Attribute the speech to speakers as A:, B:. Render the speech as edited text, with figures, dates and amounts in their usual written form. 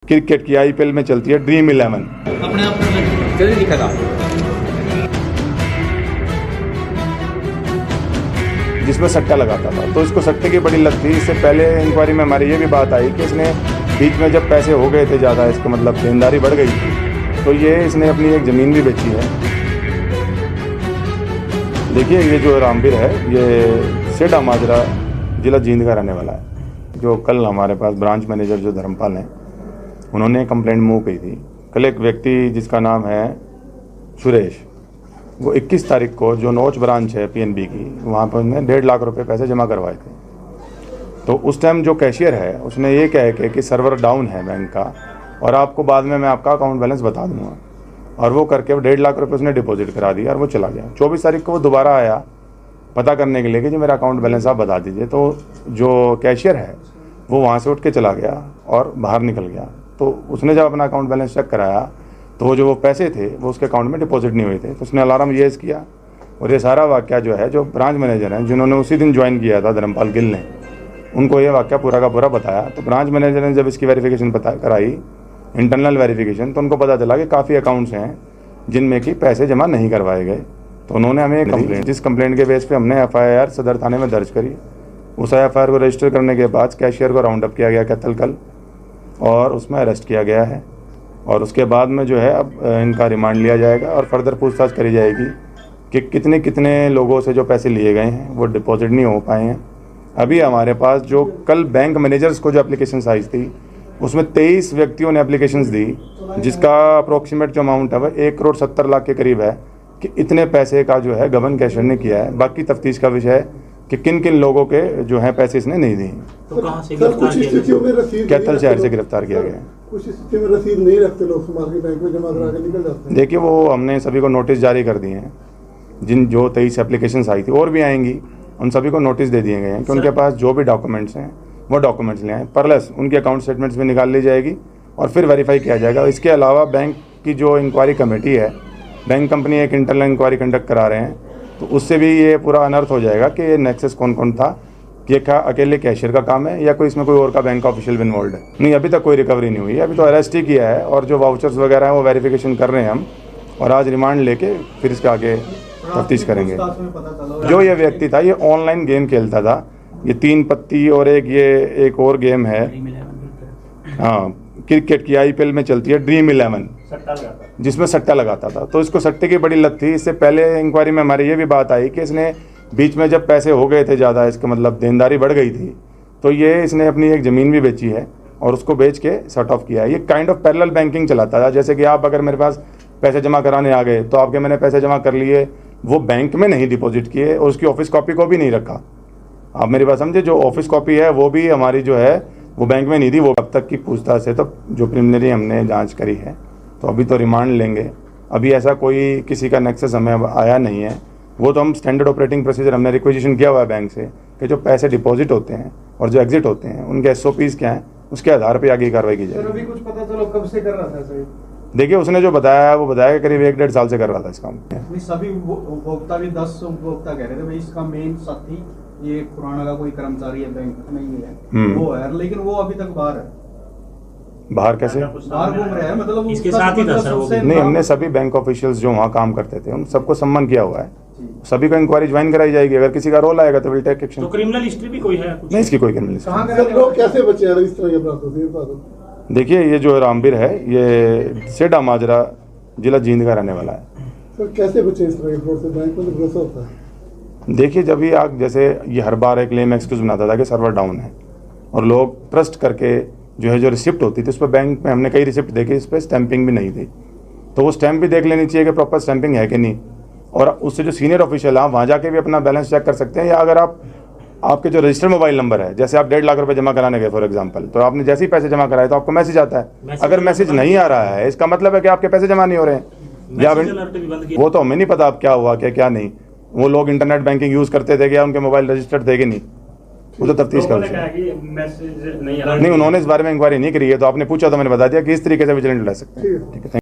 A: Cricket की IPL में चलती है ड्रीम 11
B: अपने आप जल्दी दिखा था,
A: जिसमें सट्टा लगाता था। तो इसको सट्टे की बड़ी लत थी। इससे पहले इंक्वायरी में हमारी ये भी बात आई कि इसने बीच में जब पैसे हो गए थे ज़्यादा, इसका मतलब देनदारी बढ़ गई थी, तो ये इसने अपनी एक ज़मीन भी बेची है। देखिए ये जो रामवीर है ये सेठा माजरा जिला जींद का रहने वाला है। जो कल हमारे पास ब्रांच मैनेजर जो धर्मपाल हैं, उन्होंने कंप्लेंट मूव की थी। कल एक व्यक्ति जिसका नाम है सुरेश, वो 21 तारीख को जो नोच ब्रांच है पीएनबी की, वहाँ पर उन्होंने 1.5 लाख रुपए पैसे जमा करवाए थे। तो उस टाइम जो कैशियर है उसने ये कह के कि सर्वर डाउन है बैंक का और आपको बाद में मैं आपका अकाउंट बैलेंस बता दूंगा, और वो करके 1.5 लाख रुपए उसने डिपॉजिट करा दिया और वो चला गया। 24 तारीख को वो दोबारा आया पता करने के लिए कि जी मेरा अकाउंट बैलेंस आप बता दीजिए। तो जो कैशियर है वो वहाँ से उठ के चला गया और बाहर निकल गया। तो उसने जब अपना अकाउंट बैलेंस चेक कराया तो वो जो पैसे थे वो उसके अकाउंट में डिपॉजिट नहीं हुए थे। तो उसने अलार्म रेज़ किया और ये सारा वाक़या जो है, जो ब्रांच मैनेजर हैं जिन्होंने उसी दिन ज्वाइन किया था धर्मपाल गिल ने, उनको ये वाक़या पूरा का पूरा बताया। तो ब्रांच मैनेजर ने जब इसकी वेरिफिकेशन कराई, इंटरनल वेरिफिकेशन, तो उनको पता चला कि काफ़ी अकाउंट्स हैं जिनमें कि पैसे जमा नहीं करवाए गए। तो उन्होंने हमें कंप्लेंट, जिस कंप्लेंट के बेस पे हमने एफआईआर सदर थाने में दर्ज करी, उस एफआईआर को रजिस्टर करने के बाद कैशियर को राउंड अप किया गया कैथल कल और उसमें अरेस्ट किया गया है। और उसके बाद में जो है अब इनका रिमांड लिया जाएगा और फर्दर पूछताछ करी जाएगी कि कितने कितने लोगों से जो पैसे लिए गए हैं वो डिपॉजिट नहीं हो पाए हैं। अभी हमारे पास जो कल बैंक मैनेजर्स को जो एप्लीकेशंस आई थी उसमें 23 व्यक्तियों ने एप्लीकेशंस दी, जिसका अप्रोक्सीमेट जो अमाउंट है वह 1,70,00,000 के करीब है कि इतने पैसे का जो है गबन कैशियर ने किया है। बाकी तफ्तीश का विषय है कि किन किन लोगों के जो है पैसे इसने नहीं दिए।
B: तो कहां से गिरफ्तार किया गया?
A: कैथल शहर से गिरफ्तार किया गया।
C: कुछ स्थिति में रसीद नहीं रखते लोग, संभाल के बैंक में जमा करा के निकल जाते हैं।
A: देखिए वो हमने सभी को नोटिस जारी कर दिए हैं, जिन जो 23 एप्लीकेशंस आई थी और भी आएंगी, उन सभी को नोटिस दे दिए गए हैं कि उनके पास जो भी डॉक्यूमेंट्स हैं वो डॉक्यूमेंट्स ले आएँ। प्लस उनकी अकाउंट स्टेटमेंट्स भी निकाल ली जाएगी और फिर वेरीफाई किया जाएगा। इसके अलावा बैंक की जो इंक्वायरी कमेटी है, बैंक कंपनी एक इंटरनल इंक्वायरी कंडक्ट करा रहे हैं, तो उससे भी ये पूरा अनर्थ हो जाएगा कि ये नेक्सस कौन कौन था, कि क्या अकेले कैशियर का काम है या कोई इसमें कोई और का बैंक का ऑफिशियल इन्वॉल्व है। नहीं, अभी तक कोई रिकवरी नहीं हुई है, अभी तो अरेस्ट ही किया है और जो वाउचर्स वगैरह हैं वो वेरिफिकेशन कर रहे हैं हम, और आज रिमांड लेके फिर इसके आगे तफ्तीश करेंगे। जो ये व्यक्ति था ये ऑनलाइन गेम खेलता था, ये 3 पत्ती और एक और गेम है, हाँ, क्रिकेट की आईपीएल में चलती है ड्रीम 11, जिसमें सट्टा लगाता था। तो इसको सट्टे की बड़ी लत थी। इससे पहले इंक्वायरी में हमारी ये भी बात आई कि इसने बीच में जब पैसे हो गए थे ज़्यादा, इसका मतलब देनदारी बढ़ गई थी, तो ये इसने अपनी एक ज़मीन भी बेची है और उसको बेच के शट ऑफ किया है। ये काइंड ऑफ पैरेलल बैंकिंग चलाता था। जैसे कि आप अगर मेरे पास पैसे जमा कराने आ गए तो आपके मैंने पैसे जमा कर लिए, वो बैंक में नहीं डिपॉजिट किए और उसकी ऑफिस कॉपी को भी नहीं रखा। आप मेरी बात समझे, जो ऑफिस कॉपी है वो भी हमारी जो है वो बैंक में नहीं थी। वो अब तक की पूछताछ से तो जो प्रिलिमिनरी हमने जांच करी है, तो अभी तो रिमांड लेंगे। अभी ऐसा कोई किसी का नेक्सस हमें आया नहीं है। वो तो हम स्टैंडर्ड ऑपरेटिंग प्रोसीजर हमने रिक्वेजिशन किया हुआ है बैंक से कि जो पैसे डिपॉजिट होते हैं और जो एग्जिट होते हैं उनके SOPs क्या हैं, उसके आधार पर आगे कार्रवाई की जाएगी।
C: अभी कुछ पता चलो कब से कर रहा था सर?
A: देखिए उसने जो बताया वो बताया कि करीब 1-1.5 साल से कर रहा था इस काम।
D: सभी उपभोक्ता भी 10 उपभोक्ता कह रहे थे भाई इसका मेन साथी ये पुराना का कोई कर्मचारी है, बैंक नहीं है, वो है, लेकिन वो अभी तक बाहर है।
A: बाहर कैसे?
D: बाहर घूम रहे हैं, मतलब
B: इसके साथ ही था सर वो।
A: नहीं, हमने सभी बैंक ऑफिशियल्स जो वहाँ काम करते थे उन सबको सम्मान किया हुआ है। सभी को इंक्वायरी ज्वाइन कराई जाएगी। अगर किसी का रोल आएगा तो विल टेक एक्शन।
B: तो क्रिमिनल हिस्ट्री भी कोई है कुछ?
A: नहीं, इसकी कोई क्रिमिनल हिस्ट्री।
C: लोग कैसे बचे हैं इस तरह के अपराधों से?
A: देखिए ये जो रामवीर है ये सेठा माजरा जिला जींद का रहने वाला है।
C: सर कैसे बचे इस तरह के फ्रॉड से? बैंक में तो भरोसा होता है।
A: देखिए जब भी आप जैसे ये हर बार एक क्लेम एक्सक्यूज बनाता था कि सर्वर डाउन है, और लोग ट्रस्ट करके जो है जो रिसिप्ट होती थी उस पर बैंक में हमने कई रिसिप्ट देखी, इस पर स्टैंपिंग भी नहीं थी। तो वो स्टैंप भी देख लेनी चाहिए कि प्रॉपर स्टैंपिंग है कि नहीं। और उससे जो सीनियर ऑफिशियल है आप वहाँ जाके भी अपना बैलेंस चेक कर सकते हैं, या अगर आपके जो रजिस्टर्ड मोबाइल नंबर है, जैसे आप 1.5 लाख रुपए जमा कराने गए फॉर एग्जांपल, तो आपने जैसे ही पैसे जमा कराए तो आपको मैसेज आता है। अगर मैसेज नहीं आ रहा है इसका मतलब है कि आपके पैसे जमा नहीं हो रहे हैं, या वो तो हमें नहीं पता अब क्या हुआ क्या नहीं। वो लोग इंटरनेट बैंकिंग यूज करते थे क्या, उनके मोबाइल रजिस्टर्ड थे कि नहीं, वो तो तफ्तीश कर नहीं, उन्होंने इस बारे में इंक्वायरी नहीं करी है। तो आपने पूछा तो मैंने बता दिया कि इस तरीके से विजिलेंट ले सकते हैं। ठीक है।